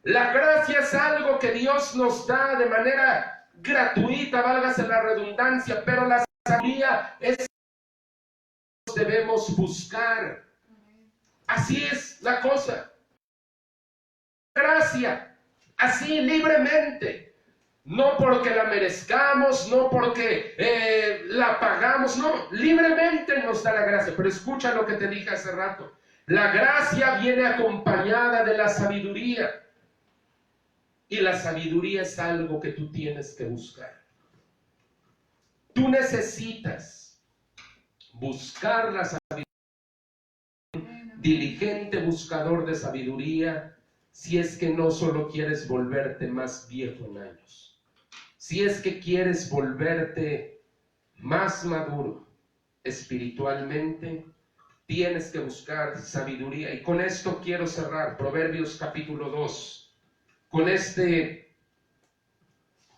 La gracia es algo que Dios nos da de manera gratuita, válgase la redundancia, pero la sabiduría es lo que debemos buscar. Así es la cosa. Gracia, así libremente. No porque la merezcamos, no porque la pagamos, no, libremente nos da la gracia. Pero escucha lo que te dije hace rato. La gracia viene acompañada de la sabiduría. Y la sabiduría es algo que tú tienes que buscar. Tú necesitas buscar la sabiduría. Diligente buscador de sabiduría, si es que no solo quieres volverte más viejo en años, si es que quieres volverte más maduro espiritualmente, tienes que buscar sabiduría. Y con esto quiero cerrar Proverbios capítulo 2. Con este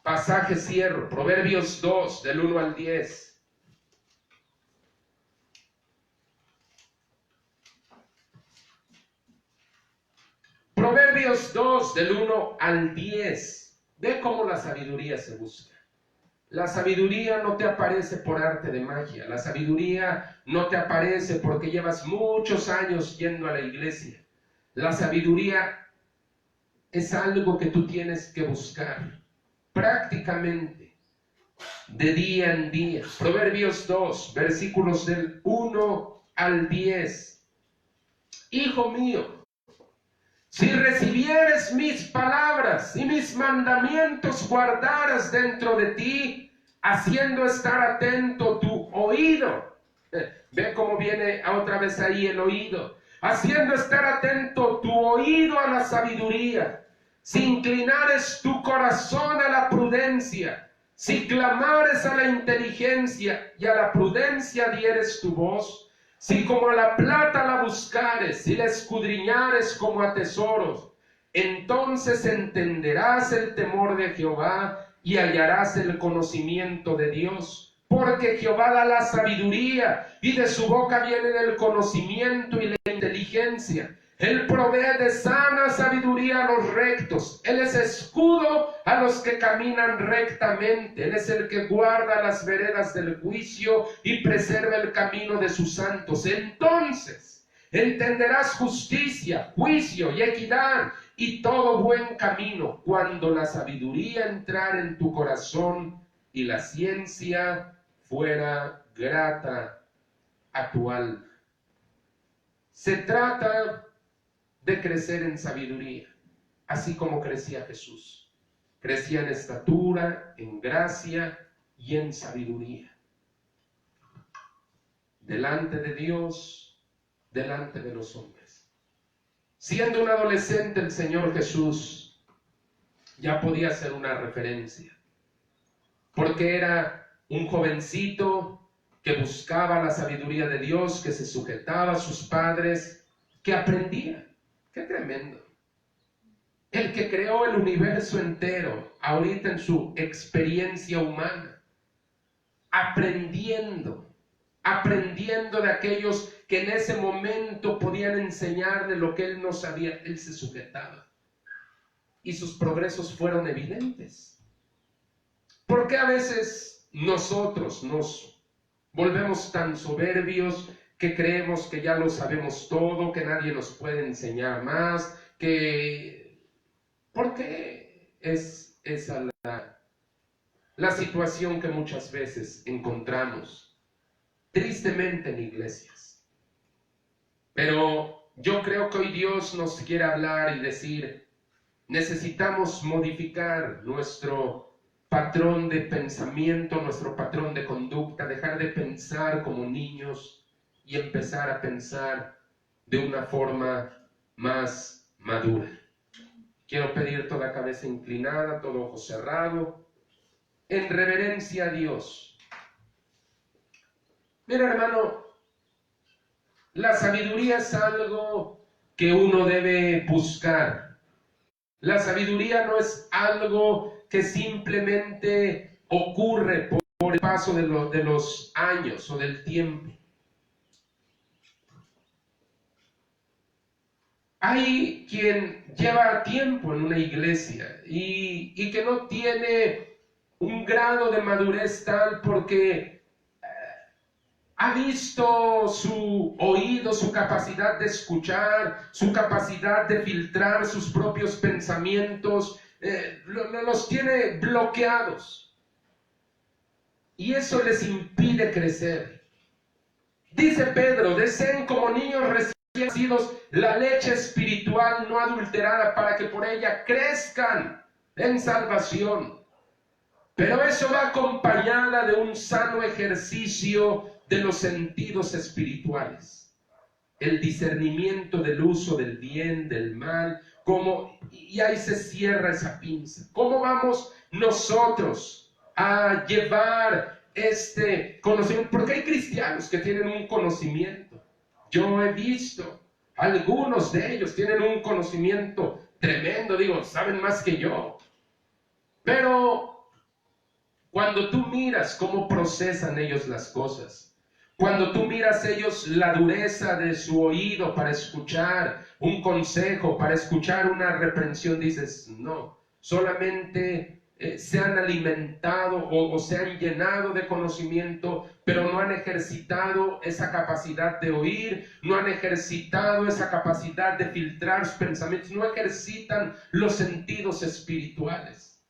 pasaje cierro, Proverbios 2, del 1 al 10. Proverbios 2, del 1 al 10. Ve cómo la sabiduría se busca. La sabiduría no te aparece por arte de magia. La sabiduría no te aparece porque llevas muchos años yendo a la iglesia. La sabiduría es algo que tú tienes que buscar prácticamente de día en día. Proverbios 2, versículos del 1 al 10. Hijo mío, si recibieres mis palabras y mis mandamientos guardaras dentro de ti, haciendo estar atento tu oído. Ve cómo viene otra vez ahí el oído. Haciendo estar atento tu oído a la sabiduría. Si inclinares tu corazón a la prudencia, si clamares a la inteligencia y a la prudencia dieres tu voz, si como a la plata la buscares, si la escudriñares como a tesoros, entonces entenderás el temor de Jehová y hallarás el conocimiento de Dios. Porque Jehová da la sabiduría y de su boca viene el conocimiento y la inteligencia. Él provee de sana sabiduría a los rectos. Él es escudo a los que caminan rectamente. Él es el que guarda las veredas del juicio y preserva el camino de sus santos. Entonces entenderás justicia, juicio y equidad y todo buen camino, cuando la sabiduría entrara en tu corazón y la ciencia fuera grata a tu alma. Se trata de crecer en sabiduría, así como crecía Jesús. Crecía en estatura, en gracia y en sabiduría. Delante de Dios, delante de los hombres. Siendo un adolescente, el Señor Jesús ya podía ser una referencia, porque era un jovencito que buscaba la sabiduría de Dios, que se sujetaba a sus padres, que aprendía. ¡Qué tremendo! El que creó el universo entero, ahorita en su experiencia humana, aprendiendo de aquellos que en ese momento podían enseñarle lo que él no sabía. Él se sujetaba y sus progresos fueron evidentes. ¿Por qué a veces nosotros nos volvemos tan soberbios que creemos que ya lo sabemos todo, que nadie nos puede enseñar más, ¿por qué es esa la situación que muchas veces encontramos, tristemente, en iglesias? Pero yo creo que hoy Dios nos quiere hablar y decir, necesitamos modificar nuestro patrón de pensamiento, nuestro patrón de conducta, dejar de pensar como niños y empezar a pensar de una forma más madura. Quiero pedir toda cabeza inclinada, todo ojo cerrado, en reverencia a Dios. Mira, hermano, la sabiduría es algo que uno debe buscar. La sabiduría no es algo que simplemente ocurre por el paso de los años o del tiempo. Hay quien lleva tiempo en una iglesia y que no tiene un grado de madurez tal porque ha visto su oído, su capacidad de escuchar, su capacidad de filtrar sus propios pensamientos, los tiene bloqueados. Y eso les impide crecer. Dice Pedro, deseen como niños recién nacidos la leche espiritual no adulterada para que por ella crezcan en salvación. Pero eso va acompañada de un sano ejercicio de los sentidos espirituales. El discernimiento del uso del bien, del mal, y ahí se cierra esa pinza. ¿Cómo vamos nosotros a llevar este conocimiento? Porque hay cristianos que tienen un conocimiento. Yo he visto, algunos de ellos tienen un conocimiento tremendo, saben más que yo. Pero cuando tú miras cómo procesan ellos las cosas, cuando tú miras ellos la dureza de su oído para escuchar un consejo, para escuchar una reprensión, dices, no, solamente se han alimentado o se han llenado de conocimiento, pero no han ejercitado esa capacidad de oír, no han ejercitado esa capacidad de filtrar sus pensamientos, no ejercitan los sentidos espirituales.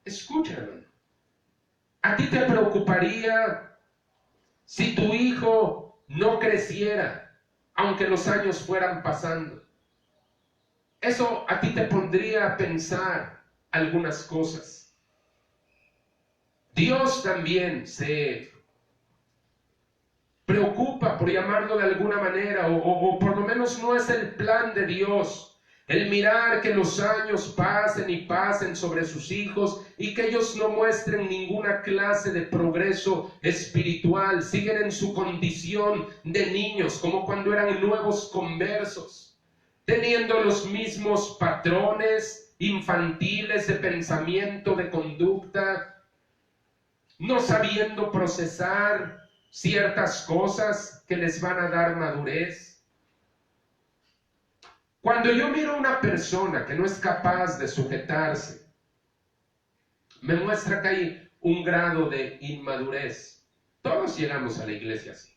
Escucha, hermano. ¿A ti te preocuparía si tu hijo no creciera, aunque los años fueran pasando? Eso a ti te pondría a pensar algunas cosas. Dios también se preocupa, por llamarlo de alguna manera, o por lo menos no es el plan de Dios el mirar que los años pasen y pasen sobre sus hijos y que ellos no muestren ninguna clase de progreso espiritual, siguen en su condición de niños, como cuando eran nuevos conversos, teniendo los mismos patrones infantiles de pensamiento, de conducta, no sabiendo procesar ciertas cosas que les van a dar madurez. Cuando yo miro a una persona que no es capaz de sujetarse, me muestra que hay un grado de inmadurez. Todos llegamos a la iglesia así.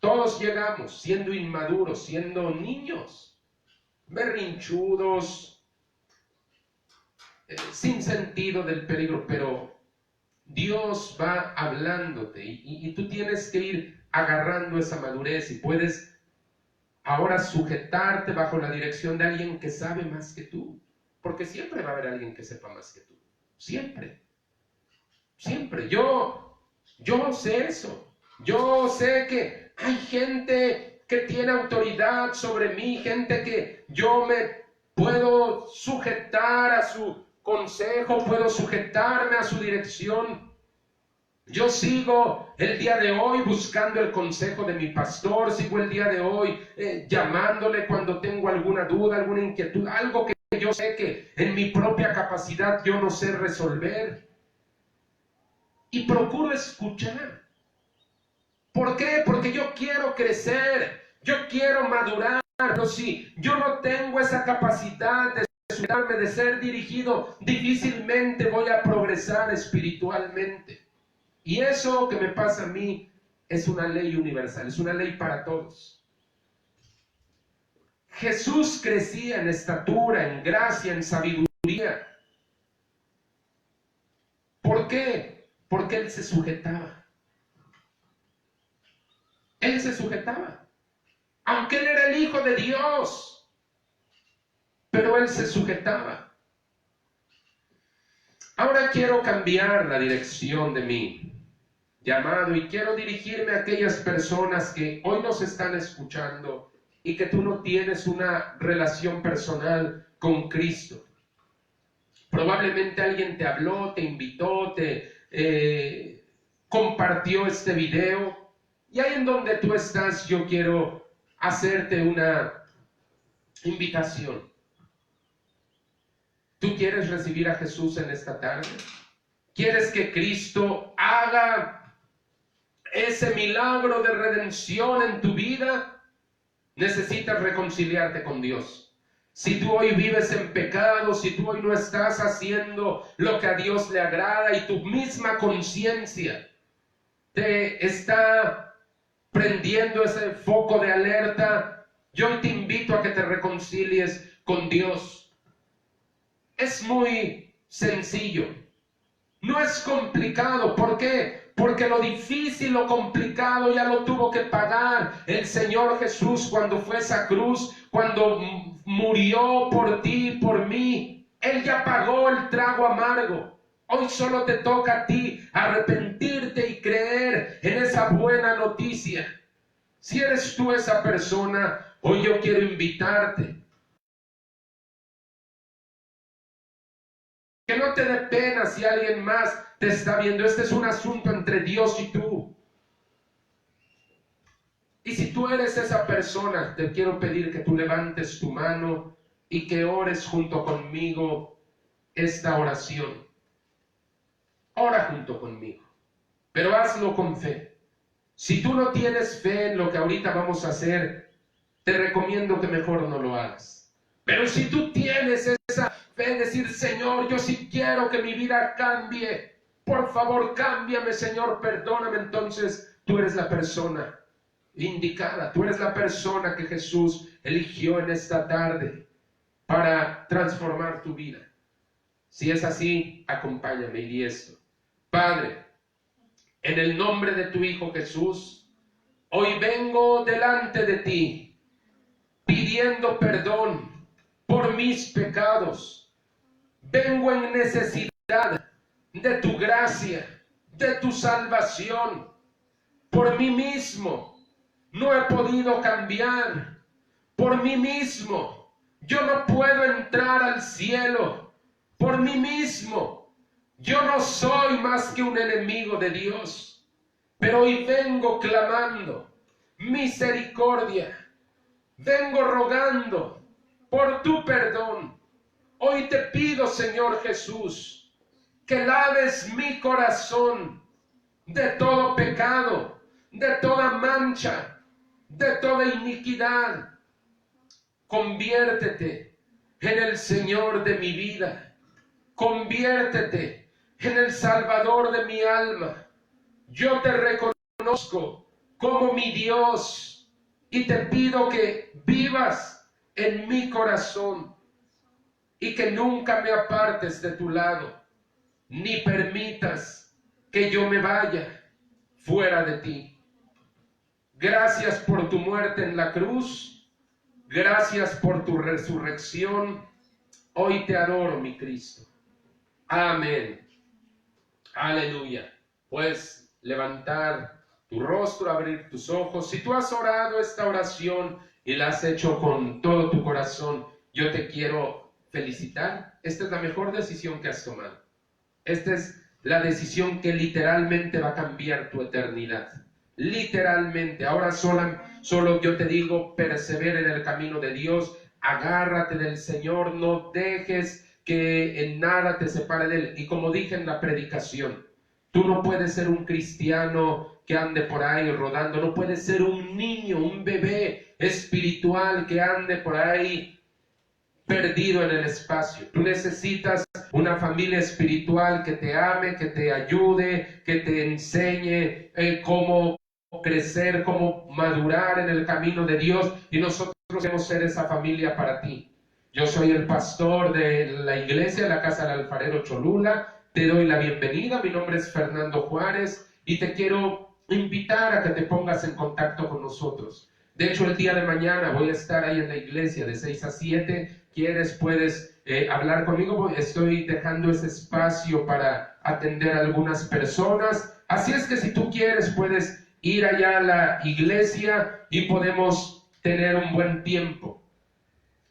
Todos llegamos siendo inmaduros, siendo niños, berrinchudos, sin sentido del peligro, pero Dios va hablándote y tú tienes que ir agarrando esa madurez y puedes ahora sujetarte bajo la dirección de alguien que sabe más que tú, porque siempre va a haber alguien que sepa más que tú, siempre, siempre. Yo sé eso, yo sé que hay gente que tiene autoridad sobre mí, gente que yo me puedo sujetar a su consejo, puedo sujetarme a su dirección. Yo sigo el día de hoy buscando el consejo de mi pastor, sigo el día de hoy llamándole cuando tengo alguna duda, alguna inquietud, algo que yo sé que en mi propia capacidad yo no sé resolver. Y procuro escuchar. ¿Por qué? Porque yo quiero crecer, yo quiero madurar, pero si yo no tengo esa capacidad de sujetarme, de ser dirigido, difícilmente voy a progresar espiritualmente. Y eso que me pasa a mí es una ley universal, es una ley para todos. Jesús crecía en estatura, en gracia, en sabiduría. ¿Por qué? Porque Él se sujetaba. Él se sujetaba. Aunque Él era el Hijo de Dios, pero Él se sujetaba. Ahora quiero cambiar la dirección de mi llamado y quiero dirigirme a aquellas personas que hoy nos están escuchando y que tú no tienes una relación personal con Cristo. Probablemente alguien te habló, te invitó, te compartió este video y ahí en donde tú estás yo quiero hacerte una invitación. ¿Tú quieres recibir a Jesús en esta tarde? ¿Quieres que Cristo haga ese milagro de redención en tu vida? Necesitas reconciliarte con Dios. Si tú hoy vives en pecado, si tú hoy no estás haciendo lo que a Dios le agrada y tu misma conciencia te está prendiendo ese foco de alerta, yo hoy te invito a que te reconcilies con Dios. Es muy sencillo, no es complicado. ¿Por qué? Porque lo difícil, lo complicado ya lo tuvo que pagar el Señor Jesús cuando fue a esa cruz, cuando murió por ti y por mí. Él ya pagó el trago amargo. Hoy solo te toca a ti arrepentirte y creer en esa buena noticia. Si eres tú esa persona, hoy yo quiero invitarte. Que no te dé pena si alguien más te está viendo. Este es un asunto entre Dios y tú. Y si tú eres esa persona, te quiero pedir que tú levantes tu mano y que ores junto conmigo esta oración. Ora junto conmigo, pero hazlo con fe. Si tú no tienes fe en lo que ahorita vamos a hacer, te recomiendo que mejor no lo hagas. Pero si tú tienes esa fe, decir, Señor, yo sí quiero que mi vida cambie. Por favor, cámbiame, Señor, perdóname. Entonces, tú eres la persona indicada. Tú eres la persona que Jesús eligió en esta tarde para transformar tu vida. Si es así, acompáñame y di esto. Padre, en el nombre de tu Hijo Jesús, hoy vengo delante de ti pidiendo perdón por mis pecados. Vengo en necesidad de tu gracia, de tu salvación. Por mí mismo no he podido cambiar. Por mí mismo yo no puedo entrar al cielo. Por mí mismo yo no soy más que un enemigo de Dios. Pero hoy vengo clamando misericordia. Vengo rogando por tu perdón. Hoy te pido, Señor Jesús, que laves mi corazón de todo pecado, de toda mancha, de toda iniquidad. Conviértete en el Señor de mi vida. Conviértete en el Salvador de mi alma. Yo te reconozco como mi Dios y te pido que vivas en mi corazón y que nunca me apartes de tu lado, ni permitas que yo me vaya fuera de ti. Gracias por tu muerte en la cruz. Gracias por tu resurrección. Hoy te adoro, mi Cristo. Amén. Aleluya. Puedes levantar tu rostro, abrir tus ojos. Si tú has orado esta oración y la has hecho con todo tu corazón, yo te quiero felicitar. Esta es la mejor decisión que has tomado. Esta es la decisión que literalmente va a cambiar tu eternidad. Literalmente. Ahora solo yo te digo, persevera en el camino de Dios. Agárrate del Señor. No dejes que en nada te separe de Él. Y como dije en la predicación, tú no puedes ser un cristiano que ande por ahí rodando. No puedes ser un niño, un bebé espiritual que ande por ahí perdido en el espacio. Tú necesitas una familia espiritual que te ame, que te ayude, que te enseñe cómo crecer, cómo madurar en el camino de Dios, y nosotros queremos ser esa familia para ti. Yo soy el pastor de la iglesia, la Casa del Alfarero Cholula. Te doy la bienvenida. Mi nombre es Fernando Juárez y te quiero invitar a que te pongas en contacto con nosotros. De hecho, el día de mañana voy a estar ahí en la iglesia de 6 a 7. ¿Quieres? Puedes hablar conmigo. Estoy dejando ese espacio para atender a algunas personas. Así es que si tú quieres, puedes ir allá a la iglesia y podemos tener un buen tiempo.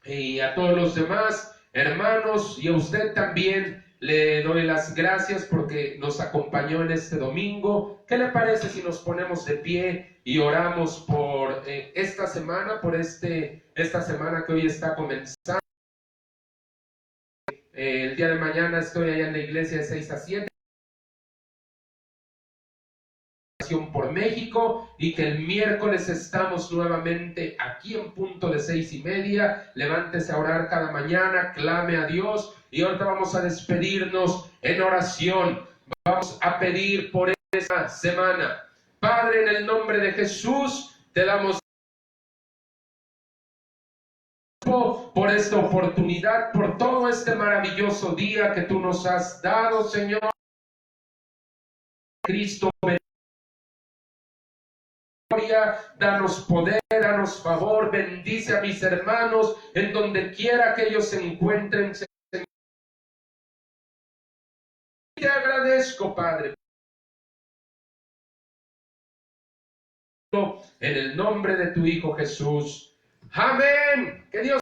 Y a todos los demás hermanos y a usted también le doy las gracias porque nos acompañó en este domingo. ¿Qué le parece si nos ponemos de pie y oramos por esta semana, por esta semana que hoy está comenzando? El día de mañana estoy allá en la iglesia de 6 a 7. por México, y que el miércoles estamos nuevamente aquí en punto de 6:30. Levántese a orar cada mañana, clame a Dios, y ahorita vamos a despedirnos en oración. Vamos a pedir por esta semana. Padre, en el nombre de Jesús, te damos por esta oportunidad, por todo este maravilloso día que tú nos has dado, Señor. Cristo, danos poder, danos favor, bendice a mis hermanos en donde quiera que ellos se encuentren. Te agradezco, Padre, en el nombre de tu Hijo Jesús. Amén. Que Dios